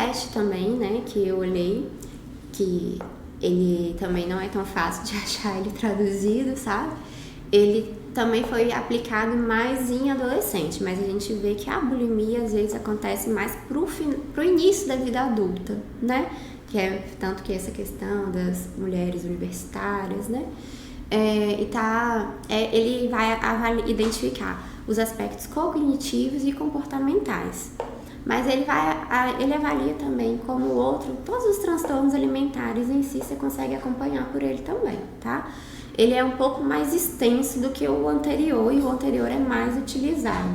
teste também, né, que eu olhei, que ele também não é tão fácil de achar ele traduzido, sabe? Ele também foi aplicado mais em adolescente, mas a gente vê que a bulimia às vezes acontece mais pro início da vida adulta, né? Que é tanto que essa questão das mulheres universitárias, né? Ele vai identificar os aspectos cognitivos e comportamentais. Mas ele avalia também como o outro, todos os transtornos alimentares em si, você consegue acompanhar por ele também, tá? Ele é um pouco mais extenso do que o anterior, e o anterior é mais utilizado.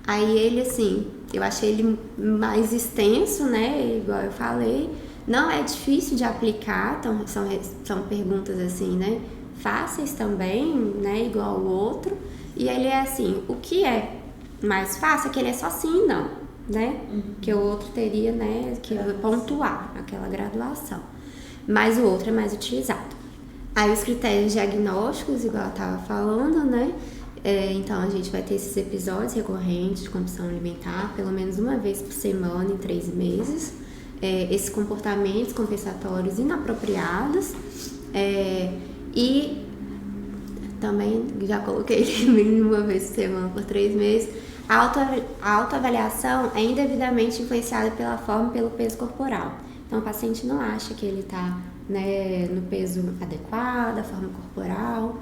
Aí ele, assim, eu achei ele mais extenso, né, igual eu falei, não é difícil de aplicar, então são perguntas assim, né, fáceis também, né, igual o outro, e ele é assim, o que é mais fácil é que ele é só sim e não, né, que o outro teria, né, que pontuar aquela graduação, mas o outro é mais utilizado. Aí os critérios diagnósticos, igual eu estava falando, né, então a gente vai ter esses episódios recorrentes de compulsão alimentar, pelo menos uma vez por semana em 3 meses, esses comportamentos compensatórios inapropriados, e também já coloquei uma vez por semana por 3 meses. A autoavaliação é indevidamente influenciada pela forma e pelo peso corporal. Então o paciente não acha que ele está, né, no peso adequado, a forma corporal,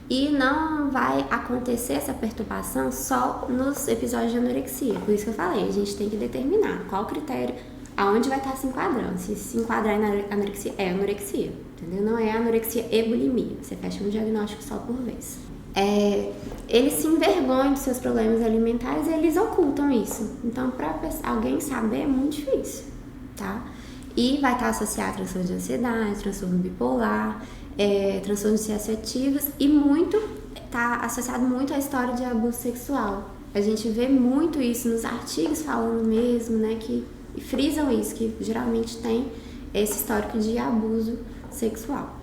e não vai acontecer essa perturbação só nos episódios de anorexia. Por isso que eu falei, a gente tem que determinar qual critério, aonde vai estar se enquadrando. Se enquadrar na anorexia, é anorexia, entendeu? Não é anorexia e bulimia, você fecha um diagnóstico só por vez. Eles se envergonham dos seus problemas alimentares e eles ocultam isso. Então, para alguém saber é muito difícil, tá? E vai estar associado a transtorno de ansiedade, transtorno bipolar, transtornos dissociativos, e está associado muito à história de abuso sexual. A gente vê muito isso nos artigos falando mesmo, né, que frisam isso, que geralmente tem esse histórico de abuso sexual.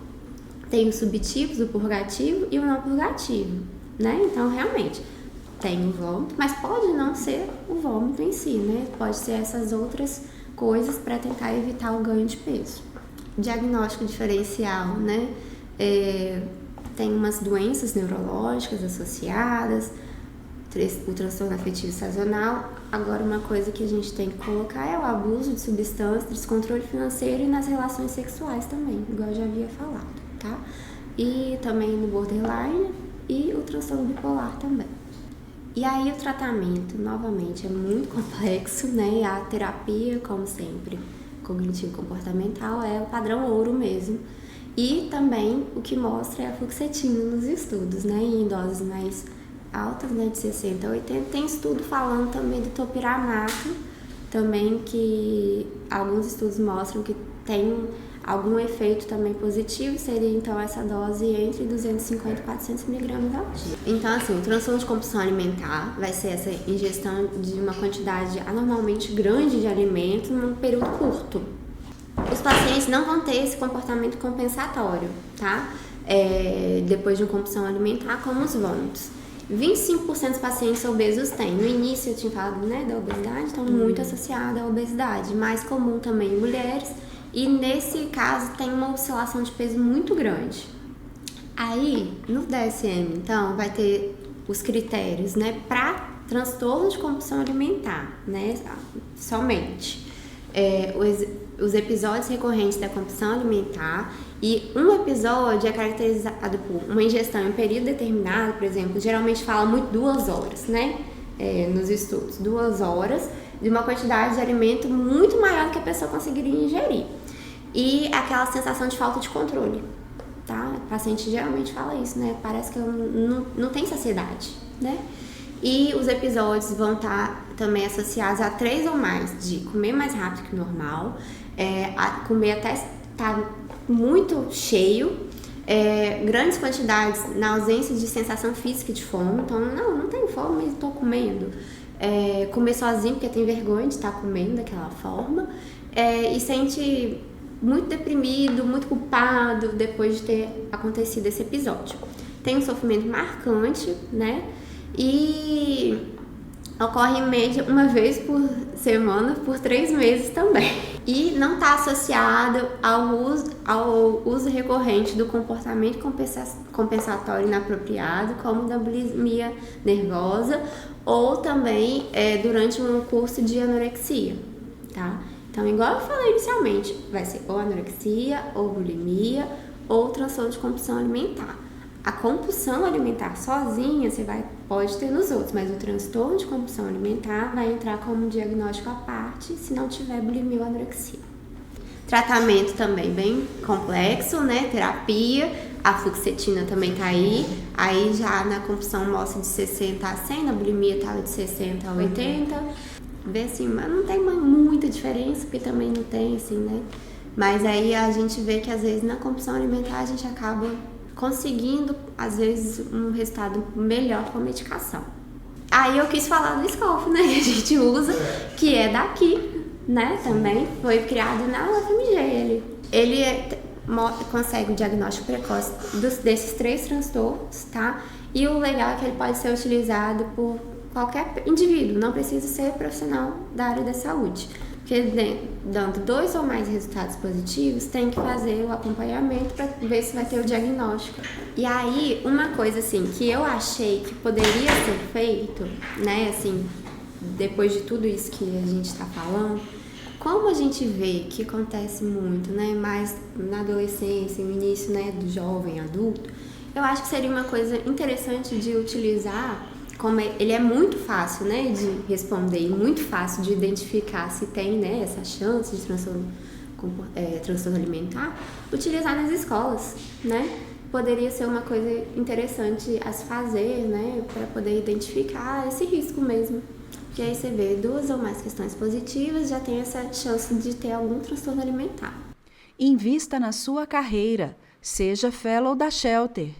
Tem os subtipos, o purgativo e o não purgativo, né? Então, realmente, tem o vômito, mas pode não ser o vômito em si, né? Pode ser essas outras coisas para tentar evitar o ganho de peso. Diagnóstico diferencial, né? Tem umas doenças neurológicas associadas, o transtorno afetivo sazonal. Agora, uma coisa que a gente tem que colocar é o abuso de substâncias, descontrole financeiro e nas relações sexuais também, igual eu já havia falado, tá? E também no borderline e o transtorno bipolar também. E aí o tratamento, novamente, é muito complexo, né? A terapia, como sempre, cognitivo-comportamental, é o padrão ouro mesmo. E também o que mostra é a fluoxetina nos estudos, né? Em doses mais altas, né? De 60 a 80. Tem estudo falando também do topiramato, também que alguns estudos mostram que tem algum efeito também positivo, seria então essa dose entre 250 e 400 mg ao dia. Então, assim, o transtorno de compulsão alimentar vai ser essa ingestão de uma quantidade anormalmente grande de alimento num período curto. Os pacientes não vão ter esse comportamento compensatório, tá? Depois de uma compulsão alimentar, como os vômitos. 25% dos pacientes obesos têm. No início eu tinha falado, né, da obesidade, então muito associada à obesidade. Mais comum também em mulheres. E nesse caso tem uma oscilação de peso muito grande. Aí, no DSM, então, vai ter os critérios, né, para transtorno de compulsão alimentar, né, somente. Os episódios recorrentes da compulsão alimentar, e um episódio é caracterizado por uma ingestão em um período determinado, por exemplo, geralmente fala muito 2 horas, né, nos estudos, 2 horas, de uma quantidade de alimento muito maior do que a pessoa conseguiria ingerir. E aquela sensação de falta de controle, tá? O paciente geralmente fala isso, né? Parece que não tem saciedade, né? E os episódios vão estar também associados a 3 ou mais de comer mais rápido que o normal, a comer até estar muito cheio, grandes quantidades na ausência de sensação física de fome. Então, não tenho fome, mas estou comendo. Comer sozinho porque tem vergonha de estar comendo daquela forma, e sente muito deprimido, muito culpado depois de ter acontecido esse episódio. Tem um sofrimento marcante, né? E Ocorre em média uma vez por semana, por 3 meses também. E não está associado ao uso recorrente do comportamento compensatório inapropriado, como da bulimia nervosa, ou também durante um curso de anorexia, tá? Então, igual eu falei inicialmente, vai ser ou anorexia, ou bulimia, ou transtorno de compulsão alimentar. A compulsão alimentar sozinha você pode ter nos outros, mas o transtorno de compulsão alimentar vai entrar como diagnóstico à parte se não tiver bulimia ou anorexia. Tratamento também bem complexo, né? Terapia, a fluoxetina também tá aí. Aí já na compulsão mostra de 60 a 100, na bulimia tá de 60 a 80. Vê assim, mas não tem muita diferença, porque também não tem assim, né? Mas aí a gente vê que às vezes na compulsão alimentar a gente acaba conseguindo, às vezes, um resultado melhor com a medicação. Aí eu quis falar do SCOFF, né, que a gente usa, que é daqui, né, também, foi criado na UFMG. Ele consegue o diagnóstico precoce desses 3 transtornos, tá? E o legal é que ele pode ser utilizado por qualquer indivíduo, não precisa ser profissional da área da saúde. Porque dando 2 ou mais resultados positivos, tem que fazer o acompanhamento para ver se vai ter o diagnóstico. E aí, uma coisa assim, que eu achei que poderia ser feito, né, assim, depois de tudo isso que a gente está falando, como a gente vê que acontece muito, né, mais na adolescência, no início, né, do jovem, adulto, eu acho que seria uma coisa interessante de utilizar. Como ele é muito fácil, né, de responder e muito fácil de identificar se tem, né, essa chance de transtorno alimentar, utilizar nas escolas, né? Poderia ser uma coisa interessante a se fazer, né, para poder identificar esse risco mesmo. Porque aí você vê 2 ou mais questões positivas, já tem essa chance de ter algum transtorno alimentar. Invista na sua carreira, seja fellow da Shelter.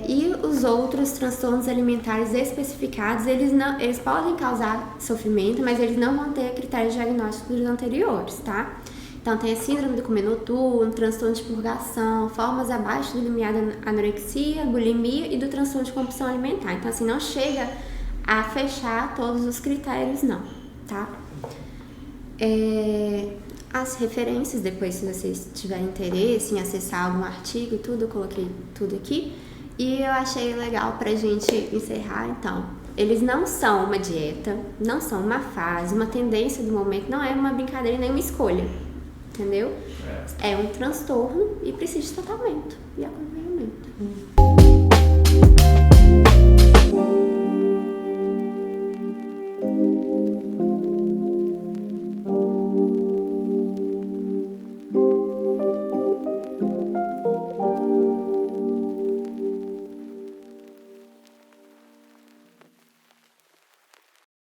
E os outros transtornos alimentares especificados, eles podem causar sofrimento, mas eles não vão ter critérios diagnósticos anteriores, tá? Então tem a síndrome do comer noturno, transtorno de purgação, formas abaixo do limiar da anorexia, bulimia e do transtorno de compulsão alimentar. Então assim, não chega a fechar todos os critérios não, tá? As referências, depois se vocês tiverem interesse em acessar algum artigo e tudo, eu coloquei tudo aqui. E eu achei legal pra gente encerrar, então. Eles não são uma dieta, não são uma fase, uma tendência do momento, não é uma brincadeira nem uma escolha, entendeu? É um transtorno e precisa de tratamento e acompanhamento.